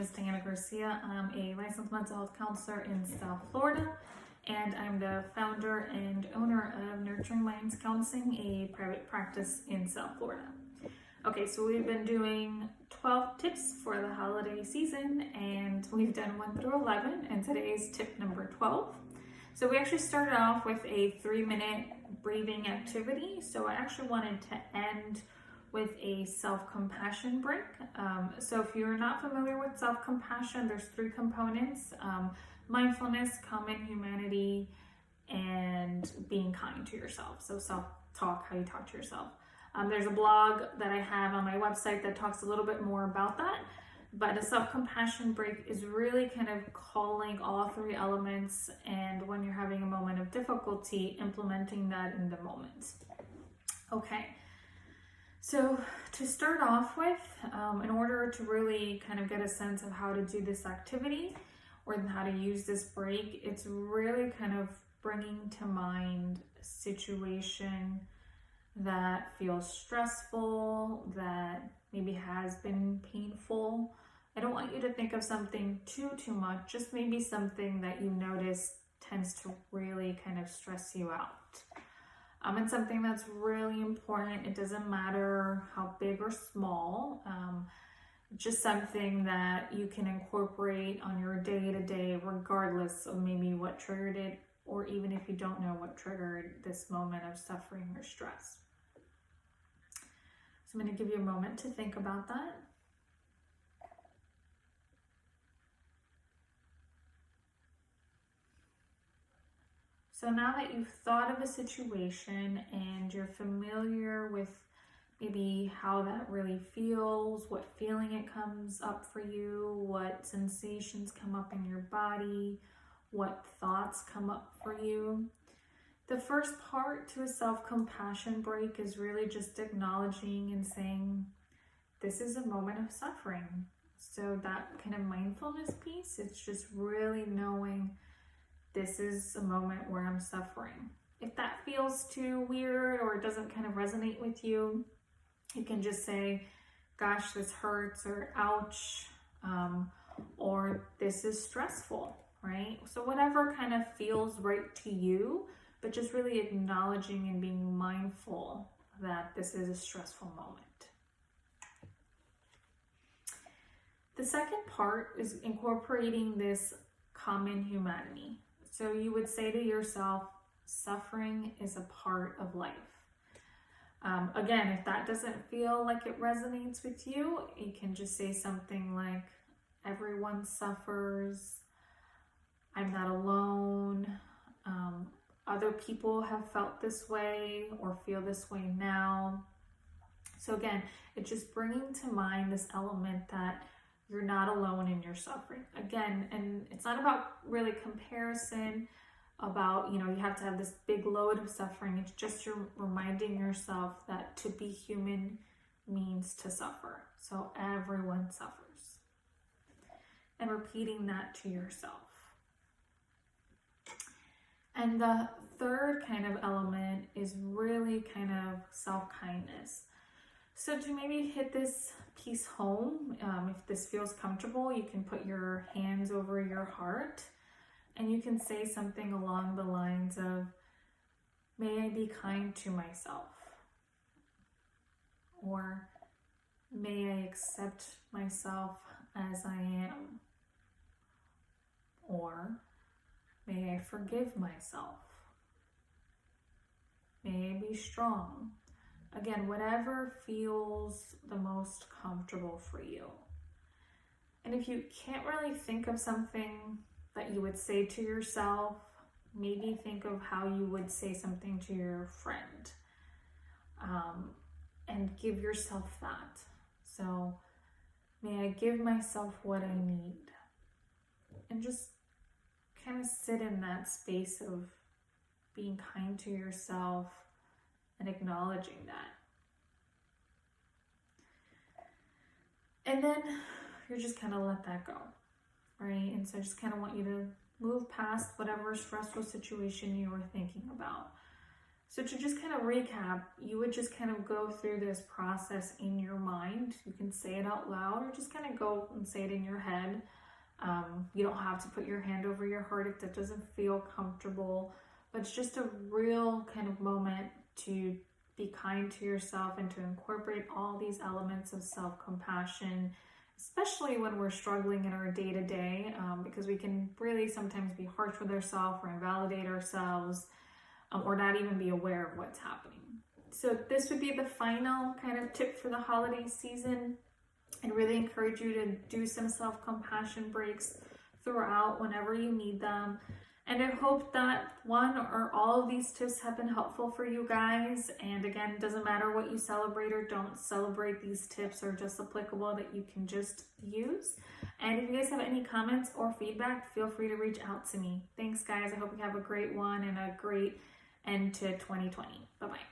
is Diana Garcia. I'm a licensed mental health counselor in South Florida, and I'm the founder and owner of Nurturing Minds Counseling, a private practice in South Florida. Okay, so we've been doing 12 tips for the holiday season, and we've done 1 through 11, and today is tip number 12. So we actually started off with a 3-minute breathing activity. So I actually wanted to end with a self-compassion break. So if you're not familiar with self-compassion, there's 3 components: mindfulness, common humanity, and being kind to yourself. So self-talk, how you talk to yourself. There's a blog that I have on my website that talks a little bit more about that. But a self-compassion break is really kind of calling all 3 elements, and when you're having a moment of difficulty, implementing that in the moment. Okay. So to start off with, in order to really kind of get a sense of how to do this activity or how to use this break, it's really kind of bringing to mind a situation that feels stressful, that maybe has been painful. I don't want you to think of something too much, just maybe something that you notice tends to really kind of stress you out. And something that's really important, it doesn't matter how big or small, just something that you can incorporate on your day-to-day regardless of maybe what triggered it, or even if you don't know what triggered this moment of suffering or stress. So I'm going to give you a moment to think about that. So now that you've thought of a situation and you're familiar with maybe how that really feels, what feeling it comes up for you, what sensations come up in your body, what thoughts come up for you, the first part to a self-compassion break is really just acknowledging and saying, this is a moment of suffering. So that kind of mindfulness piece, it's just really knowing this is a moment where I'm suffering. If that feels too weird or it doesn't kind of resonate with you, you can just say, gosh, this hurts, or ouch, or this is stressful, right? So whatever kind of feels right to you, but just really acknowledging and being mindful that this is a stressful moment. The second part is incorporating this common humanity. So you would say to yourself, suffering is a part of life. Again, if that doesn't feel like it resonates with you, you can just say something like, everyone suffers, I'm not alone, other people have felt this way or feel this way now. So again, it's just bringing to mind this element that you're not alone in your suffering. Again, and it's not about really comparison, about, you have to have this big load of suffering. It's just you're reminding yourself that to be human means to suffer. So everyone suffers. And repeating that to yourself. And the third kind of element is really kind of self-kindness. So to maybe hit this piece home, if this feels comfortable, you can put your hands over your heart and you can say something along the lines of, may I be kind to myself, or may I accept myself as I am, or may I forgive myself, may I be strong. Again, whatever feels the most comfortable for you. And if you can't really think of something that you would say to yourself, maybe think of how you would say something to your friend, and give yourself that. So, may I give myself what I need, and just kind of sit in that space of being kind to yourself and acknowledging that. And then you're just kind of let that go, right? And so I just kind of want you to move past whatever stressful situation you were thinking about. So to just kind of recap, you would just kind of go through this process in your mind. You can say it out loud or just kind of go and say it in your head. You don't have to put your hand over your heart if that doesn't feel comfortable, but it's just a real kind of moment to be kind to yourself and to incorporate all these elements of self-compassion, especially when we're struggling in our day-to-day, because we can really sometimes be harsh with ourselves or invalidate ourselves, or not even be aware of what's happening. So this would be the final kind of tip for the holiday season. I'd really encourage you to do some self-compassion breaks throughout whenever you need them. And I hope that one or all of these tips have been helpful for you guys. And again, it doesn't matter what you celebrate or don't celebrate, these tips are just applicable that you can just use. And if you guys have any comments or feedback, feel free to reach out to me. Thanks guys, I hope you have a great one and a great end to 2020. Bye-bye.